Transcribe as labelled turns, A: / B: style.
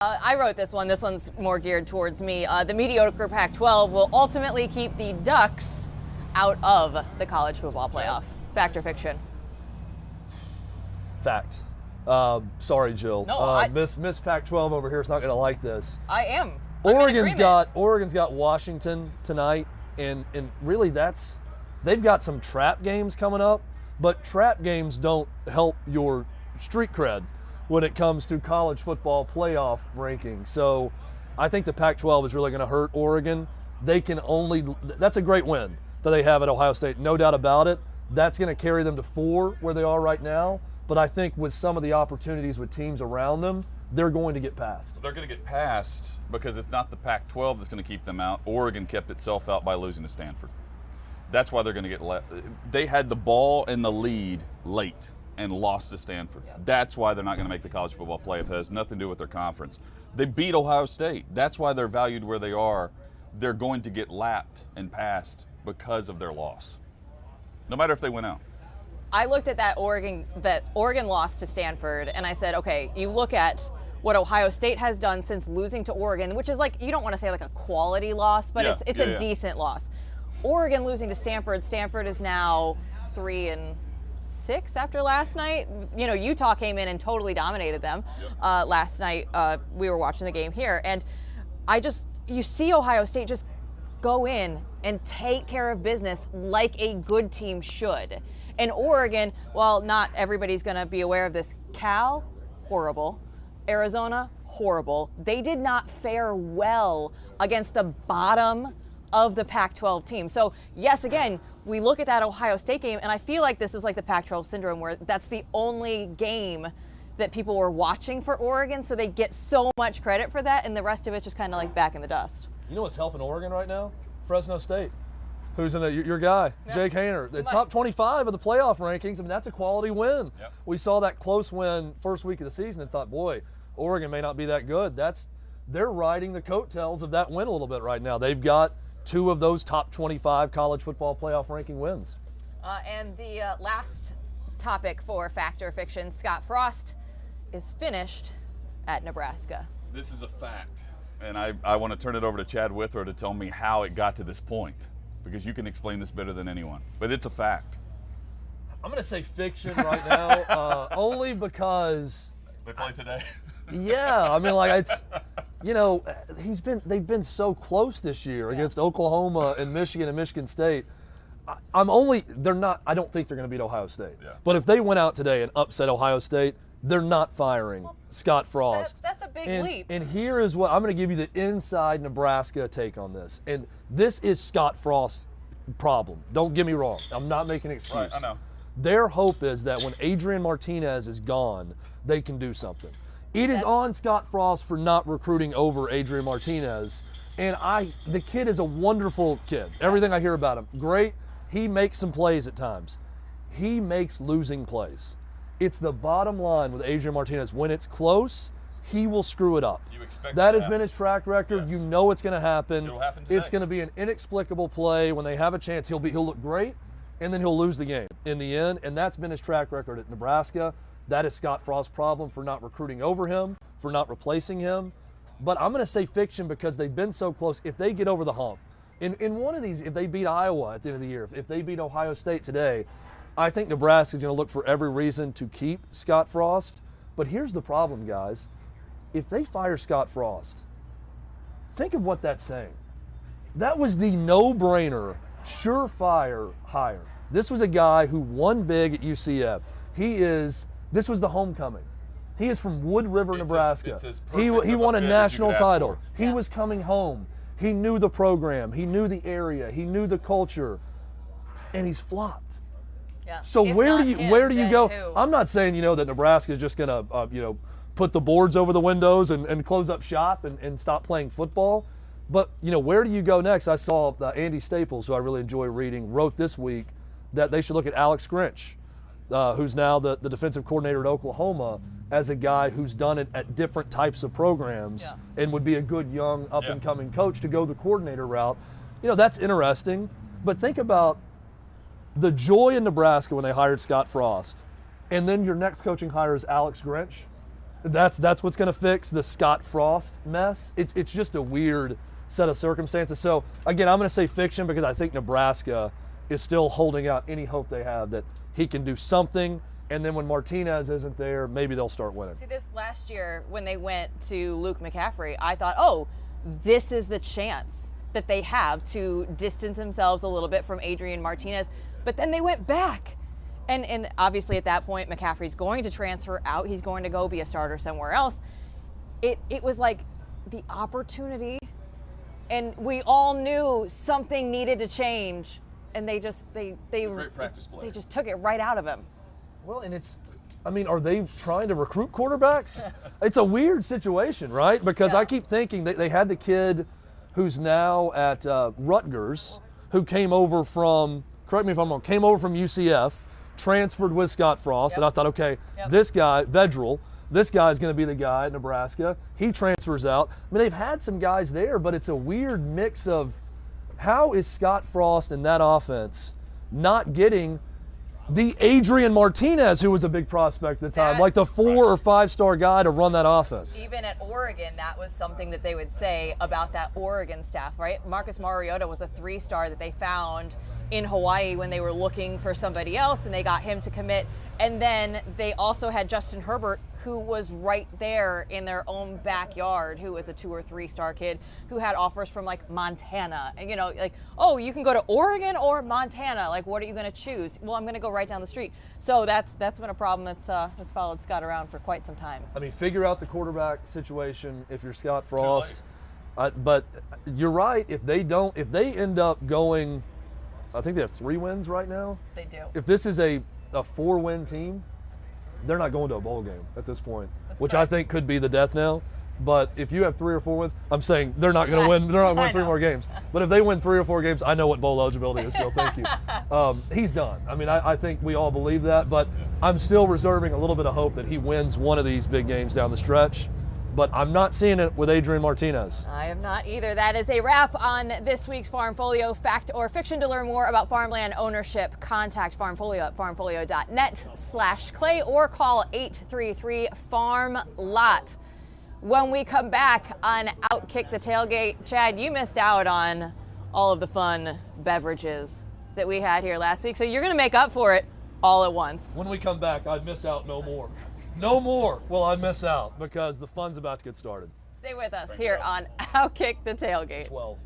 A: I wrote this one. This one's more geared towards me. The mediocre Pac-12 will ultimately keep the Ducks out of the college football playoff. Fact or fiction?
B: Fact. Sorry, Jill.
A: No,
B: Miss Pac-12 over here is not going to like this.
A: I am.
B: Oregon's got Washington tonight, and really they've got some trap games coming up, but trap games don't help your street cred when it comes to college football playoff rankings. So I think the Pac-12 is really going to hurt Oregon. That's a great win that they have at Ohio State, no doubt about it. That's going to carry them to 4 where they are right now. But I think with some of the opportunities with teams around them, they're going to get past.
C: They're going to get past because it's not the Pac-12 that's going to keep them out. Oregon kept itself out by losing to Stanford. That's why they're going to get they had the ball and the lead late and lost to Stanford. Yep. That's why they're not going to make the college football playoff. It has nothing to do with their conference. They beat Ohio State. That's why they're valued where they are. They're going to get lapped and passed because of their loss, no matter if they win out.
A: I looked at that Oregon loss to Stanford, and I said, okay, you look at what Ohio State has done since losing to Oregon, which is like, you don't want to say like a quality loss, but it's a decent loss. Oregon losing to Stanford. Stanford is now 3-6 after last night. You know, Utah came in and totally dominated them last night. We were watching the game here, and you see Ohio State just go in and take care of business like a good team should. And Oregon, while not everybody's going to be aware of this, Cal, horrible. Arizona, horrible. They did not fare well against the bottom of the Pac-12 team. So, yes, again, we look at that Ohio State game, and I feel like this is like the Pac-12 syndrome where that's the only game that people were watching for Oregon, so they get so much credit for that, and the rest of it's just kind of like back in the dust.
B: You know what's helping Oregon right now? Fresno State. Who's in your guy, Jake Haener, the top 25 of the playoff rankings. I mean, that's a quality win.
C: Yep. We
B: We saw that close win first week of the season and thought, boy, Oregon may not be that good. They're riding the coattails of that win a little bit right now. They've got 2 of those top 25 college football playoff ranking wins.
A: And the last topic for Fact or Fiction, Scott Frost is finished at Nebraska.
C: This is a fact, and I want to turn it over to Chad Withrow to tell me how it got to this point, because you can explain this better than anyone. But it's a fact.
B: I'm going to say fiction right now, only because
C: they play today.
B: Yeah, I mean, like it's, you know, they've been so close this year against Oklahoma and Michigan State. I don't think they're going to beat Ohio State.
C: Yeah.
B: But if they went out today and upset Ohio State, they're not firing Scott Frost.
A: That's a big leap.
B: And here is what I'm going to give you, the inside Nebraska take on this. And this is Scott Frost's problem. Don't get me wrong. I'm not making an excuse.
C: Right, I know.
B: Their hope is that when Adrian Martinez is gone, they can do something. It is on Scott Frost for not recruiting over Adrian Martinez. And the kid is a wonderful kid. Everything I hear about him, great. He makes some plays at times. He makes losing plays. It's the bottom line with Adrian Martinez. When it's close, he will screw it up.
C: You expect
B: that has been his track record. Yes. You know it's going to happen.
C: It'll happen today.
B: It's going to be an inexplicable play. When they have a chance, he'll look great, and then he'll lose the game in the end. And that's been his track record at Nebraska. That is Scott Frost's problem for not recruiting over him, for not replacing him. But I'm going to say fiction because they've been so close. If they get over the hump, in one of these, if they beat Iowa at the end of the year, if they beat Ohio State today, I think Nebraska is going to look for every reason to keep Scott Frost. But here's the problem, guys. If they fire Scott Frost, think of what that's saying. That was the no-brainer, surefire hire. This was a guy who won big at UCF. This was the homecoming. He is from Wood River, Nebraska. He won a national title. He was coming home. He knew the program. He knew the area. He knew the culture. And he's flopped.
A: Yeah.
B: So where do you go?
A: Who?
B: I'm not saying, that Nebraska is just going to, put the boards over the windows and close up shop and stop playing football. But, where do you go next? I saw Andy Staples, who I really enjoy reading, wrote this week that they should look at Alex Grinch, who's now the defensive coordinator at Oklahoma, as a guy who's done it at different types of programs and would be a good young up-and-coming coach to go the coordinator route. That's interesting. But think about the joy in Nebraska when they hired Scott Frost, and then your next coaching hire is Alex Grinch. That's what's going to fix the Scott Frost mess. It's just a weird set of circumstances. So again, I'm going to say fiction because I think Nebraska is still holding out any hope they have that he can do something. And then when Martinez isn't there, maybe they'll start winning.
A: See, this last year when they went to Luke McCaffrey, I thought, oh, this is the chance that they have to distance themselves a little bit from Adrian Martinez. But then they went back. And obviously at that point, McCaffrey's going to transfer out. He's going to go be a starter somewhere else. It was like the opportunity, and we all knew something needed to change, and they
C: Great practice play.
A: They just took it right out of him.
B: Well, and are they trying to recruit quarterbacks? It's a weird situation, right? Because I keep thinking they had the kid who's now at Rutgers, who came over from, correct me if I'm wrong, came over from UCF, transferred with Scott Frost, and I thought, okay, this guy, Vedral, this guy's going to be the guy at Nebraska. He transfers out. I mean, they've had some guys there, but it's a weird mix of how is Scott Frost in that offense not getting the Adrian Martinez, who was a big prospect at the time, like the 4 or 5 star guy to run that offense.
A: Even at Oregon, that was something that they would say about that Oregon staff, right? Marcus Mariota was a 3-star that they found in Hawaii when they were looking for somebody else, and they got him to commit. And then they also had Justin Herbert, who was right there in their own backyard, who was a 2 or 3-star kid who had offers from like Montana. And like, oh, you can go to Oregon or Montana. Like, what are you going to choose? Well, I'm going to go right down the street. So that's been a problem that's followed Scott around for quite some time.
B: I mean, figure out the quarterback situation if you're Scott Frost. But you're right. If they end up going, I think they have 3 wins right now.
A: They do.
B: If this is a 4-win team, they're not going to a bowl game at this point, which
A: correct.
B: I think could be the death knell. But if you have 3 or 4 wins, I'm saying they're not going to win. They're not going to win 3 more games. But if they win 3 or 4 games, I know what bowl eligibility is still. Thank you. He's done. I mean, I think we all believe that. But I'm still reserving a little bit of hope that he wins one of these big games down the stretch. But I'm not seeing it with Adrian Martinez.
A: I am not either. That is a wrap on this week's Farm Folio. Fact or fiction? To learn more about farmland ownership, contact Farm Folio at farmfolio.net/clay or call 833-FARM-LOT. When we come back on OutKick the Tailgate, Chad, you missed out on all of the fun beverages that we had here last week, so you're going to make up for it all at once.
B: When we come back, I'd miss out no more. No more will I miss out because the fun's about to get started.
A: Stay with us here on OutKick the Tailgate.
B: 12.